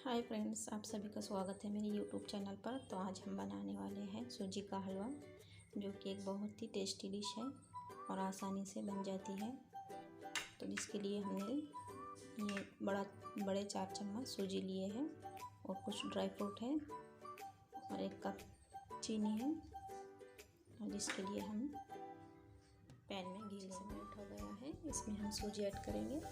Hi friends, आप सभी का स्वागत है मेरे यूट्यूब चैनल पर। तो आज हम बनाने वाले हैं सूजी का हलवा, जो कि एक बहुत ही टेस्टी डिश है और आसानी से बन जाती है। तो जिसके लिए हमने ये बड़े 4 चम्मच सूजी लिए हैं और कुछ ड्राई फ्रूट है और 1 कप चीनी है। और जिसके लिए हम पैन में घी से मेल्ट हो गया है, इसमें हम सूजी ऐड करेंगे।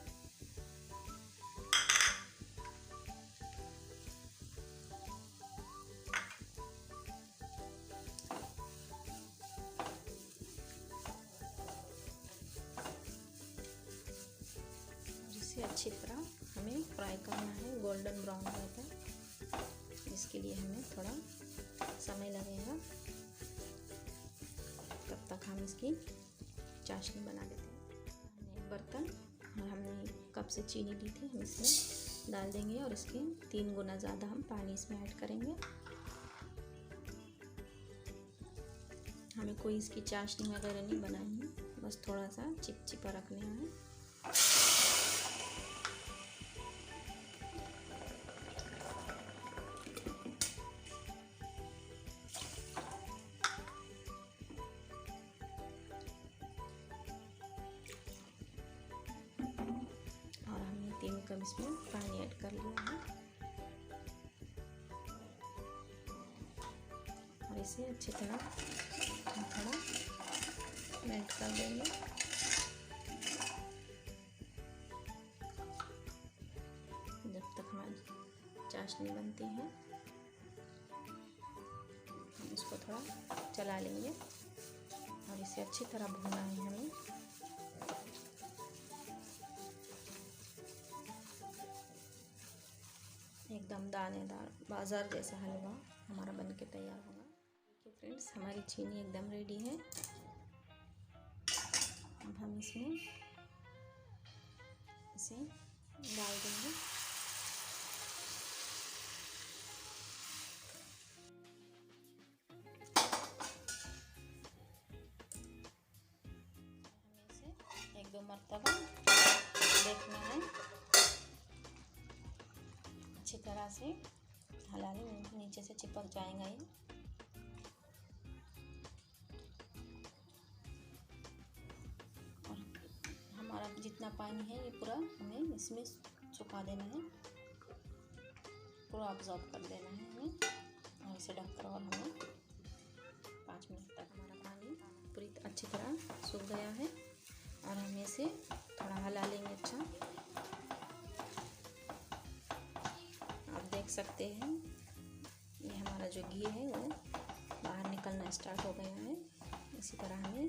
इसे अच्छी तरह हमें फ्राई करना है, गोल्डन ब्राउन होने तक। इसके लिए हमें थोड़ा समय लगेगा, तब तक हम इसकी चाशनी बना लेते हैं। हमने एक बर्तन और हमने कप से चीनी ली थी, हम इसमें डाल देंगे और इसके 3 गुना ज़्यादा हम पानी इसमें ऐड करेंगे। हमें कोई इसकी चाशनी वगैरह नहीं बनानी है, बस थोड़ा सा चिपचिपा रखना है। और हमने 3 कप इसमें पानी ऐड कर लिया है और इसे अच्छी तरह थोड़ा मेल्ट कर देंगे। जब तक हमारी चाशनी बनती है हम इसको थोड़ा चला लेंगे और इसे अच्छी तरह भूनना है हमें। एकदम दानेदार बाजार जैसा हलवा हमारा बनके तैयार होगा। देखिए फ्रेंड्स, हमारी चीनी एकदम रेडी है। अब हम इसमें इसे डाल देंगे। हमें इसे 1-2 मरतबा देखना है, अच्छी तरह से हिला लें, नीचे से चिपक जाएगा ये। और हमारा जितना पानी है ये पूरा हमें इसमें सुखा देना है, पूरा ऑब्जॉर्ब कर देना है हमें। और इसे ढककर और हमें 5 मिनट तक हमारा पानी पूरी अच्छी तरह सूख गया है और हमें इसे थोड़ा हिला लेंगे। अच्छा, आप देख सकते हैं ये हमारा जो घी है वो बाहर निकलना स्टार्ट हो गया है। इसी तरह हमें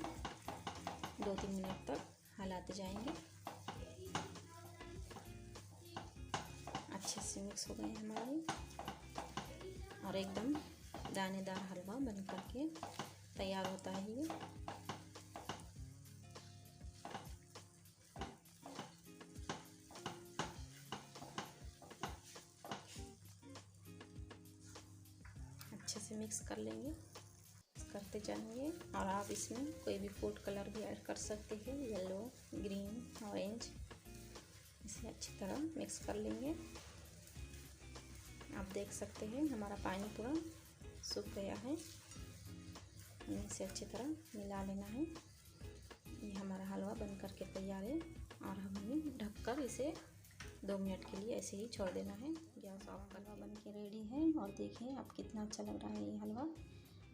2-3 मिनट तक हिलाते जाएंगे। अच्छे से मिक्स हो गए हमारे और एकदम दानेदार हलवा बन करके तैयार होता है ये। अच्छे से मिक्स कर लेंगे, करते जाएंगे। और आप इसमें कोई भी फूड कलर भी ऐड कर सकते हैं, येलो, ग्रीन, ऑरेंज। इसे अच्छी तरह मिक्स कर लेंगे। आप देख सकते हैं हमारा पानी पूरा सूख गया है, हमें इसे अच्छी तरह मिला लेना है। ये हमारा हलवा बन करके तैयार है और हमें ढककर इसे 2 मिनट के लिए ऐसे ही छोड़ देना है। गैस ऑफ कर, हलवा बन के रेडी है। और देखिए आप कितना अच्छा लग रहा है ये हलवा।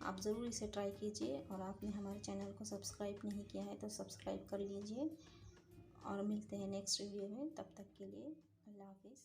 आप ज़रूर इसे ट्राई कीजिए और आपने हमारे चैनल को सब्सक्राइब नहीं किया है तो सब्सक्राइब कर लीजिए। और मिलते हैं नेक्स्ट वीडियो में, तब तक के लिए अल्लाह हाफिज़।